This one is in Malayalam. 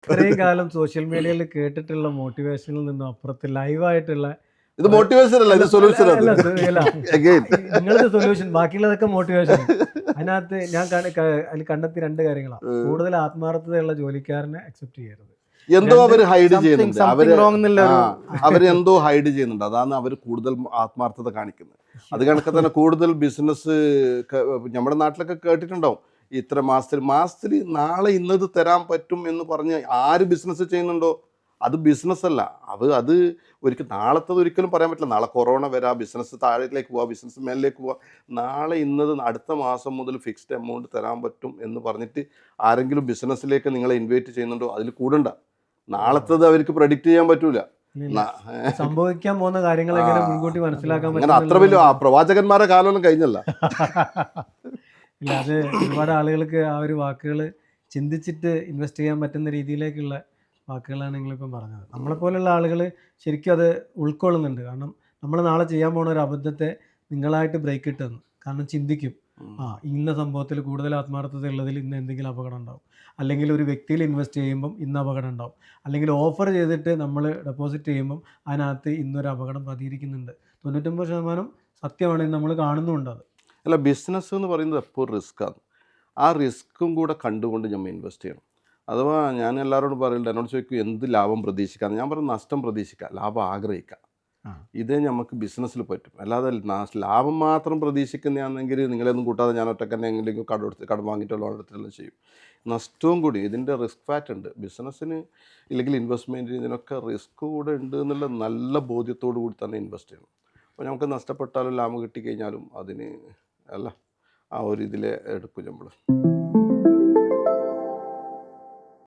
ഇത്രയും കാലം സോഷ്യൽ മീഡിയയിൽ കേട്ടിട്ടുള്ള മോട്ടിവേഷനിൽ നിന്നും അപ്പുറത്ത് ലൈവായിട്ടുള്ള ഇത് മോട്ടിവേഷൻ അല്ല, ഇത് സൊല്യൂഷൻ ആണ്. നിങ്ങളത് സൊല്യൂഷൻ, ബാക്കിയുള്ളതൊക്കെ മോട്ടിവേഷൻ. അതിനകത്ത് ഞാൻ അതിൽ കണ്ടെത്തിയ 2 കാര്യങ്ങളാണ്. കൂടുതൽ ആത്മാർത്ഥതയുള്ള ജോലിക്കാരനെ അക്സെപ്റ്റ് ചെയ്യരുത്. എന്തോ അവർ ഹൈഡ് ചെയ്യുന്നുണ്ട്, അവരെന്തോ ഹൈഡ് ചെയ്യുന്നുണ്ട്. അതാണ് അവർ കൂടുതൽ ആത്മാർത്ഥത കാണിക്കുന്നത്. അത് കണക്കെ തന്നെ കൂടുതൽ ബിസിനസ് നമ്മുടെ നാട്ടിലൊക്കെ കേട്ടിട്ടുണ്ടാവും. ഇത്ര മാസത്തിൽ നാളെ ഇന്നത് തരാൻ പറ്റും എന്ന് പറഞ്ഞ് ആര് ബിസിനസ് ചെയ്യുന്നുണ്ടോ അത് ബിസിനസ് അല്ല. അത് നാളത്തത് ഒരിക്കലും പറയാൻ പറ്റില്ല. നാളെ കൊറോണ വരാം, ബിസിനസ് താഴേക്ക് പോവാം, ബിസിനസ് മേലിലേക്ക് പോവാം. നാളെ ഇന്നത് അടുത്ത മാസം മുതൽ ഫിക്സ്ഡ് എമൗണ്ട് തരാൻ പറ്റും എന്ന് പറഞ്ഞിട്ട് ആരെങ്കിലും ബിസിനസ്സിലേക്ക് നിങ്ങളെ ഇൻവൈറ്റ് ചെയ്യുന്നുണ്ടോ അതിൽ കൂടണ്ട. നാളത്തത് അവർക്ക് പ്രഡിക്റ്റ് ചെയ്യാൻ പറ്റൂല. സംഭവിക്കാൻ പോകുന്ന കാര്യങ്ങൾ എങ്ങനെ മുൻകൂട്ടി മനസ്സിലാക്കാൻ പറ്റും. അത്ര വലിയ പ്രവാചകന്മാരെ കാലമൊന്നും കഴിഞ്ഞല്ല. ഇല്ല, അത് ഒരുപാട് ആളുകൾക്ക് ആ ഒരു വാക്കുകൾ ചിന്തിച്ചിട്ട് ഇൻവെസ്റ്റ് ചെയ്യാൻ പറ്റുന്ന രീതിയിലേക്കുള്ള വാക്കുകളാണ് നിങ്ങളിപ്പം പറഞ്ഞത്. നമ്മളെപ്പോലുള്ള ആളുകൾ ശരിക്കും അത് ഉൾക്കൊള്ളുന്നുണ്ട്. കാരണം നമ്മൾ നാളെ ചെയ്യാൻ പോകുന്ന ഒരു അബദ്ധത്തെ നിങ്ങളായിട്ട് ബ്രേക്ക് ഇട്ട് തന്നു. കാരണം ചിന്തിക്കും, ഇന്ന സംഭവത്തിൽ കൂടുതൽ ആത്മാർത്ഥത ഉള്ളതിൽ ഇന്ന് എന്തെങ്കിലും അപകടം ഉണ്ടാവും, അല്ലെങ്കിൽ ഒരു വ്യക്തിയിൽ ഇൻവെസ്റ്റ് ചെയ്യുമ്പം ഇന്ന് അപകടം ഉണ്ടാവും, അല്ലെങ്കിൽ ഓഫർ ചെയ്തിട്ട് നമ്മൾ ഡെപ്പോസിറ്റ് ചെയ്യുമ്പം അതിനകത്ത് ഇന്നൊരു അപകടം പതിയിരിക്കുന്നുണ്ട്. 99% സത്യമാണ്, നമ്മൾ കാണുന്നുണ്ട്. അത് അല്ല, ബിസിനസ് എന്ന് പറയുന്നത് എപ്പോൾ റിസ്ക്കാണ്. ആ റിസ്ക്കും കൂടെ കണ്ടുകൊണ്ട് നമ്മൾ ഇൻവെസ്റ്റ് ചെയ്യണം. അഥവാ ഞാൻ എല്ലാവരോടും പറയുന്നുണ്ട്, എന്നോട് ചോദിക്കും എന്ത് ലാഭം പ്രതീക്ഷിക്കാം. ഞാൻ പറയും നഷ്ടം പ്രതീക്ഷിക്കാം, ലാഭം ആഗ്രഹിക്കാം. ഇതേ നമുക്ക് ബിസിനസ്സിൽ പറ്റും. അല്ലാതെ ലാഭം മാത്രം പ്രതീക്ഷിക്കുന്നതാണെങ്കിൽ നിങ്ങളെയൊന്നും കൂട്ടാതെ ഞാൻ ഒറ്റക്ക് തന്നെ എങ്ങനെയെങ്കിലും കടം വാങ്ങിയിട്ട് ലോൺ എടുത്തിട്ടെല്ലാം ചെയ്യും. നഷ്ടവും കൂടി, ഇതിൻ്റെ റിസ്ക് ഫാക്റ്റ് ഉണ്ട് ബിസിനസ്സിന്, ഇല്ലെങ്കിൽ ഇൻവെസ്റ്റ്മെൻറ്റിന്, ഇതിനൊക്കെ റിസ്ക് കൂടെ ഉണ്ട് എന്നുള്ള നല്ല ബോധ്യത്തോടു കൂടി തന്നെ ഇൻവെസ്റ്റ് ചെയ്യണം. അപ്പോൾ നമുക്ക് നഷ്ടപ്പെട്ടാലും ലാഭം കിട്ടിക്കഴിഞ്ഞാലും അതിന് അല്ല ആ ഒരു ഇതിൽ എടുക്കും നമ്മൾ.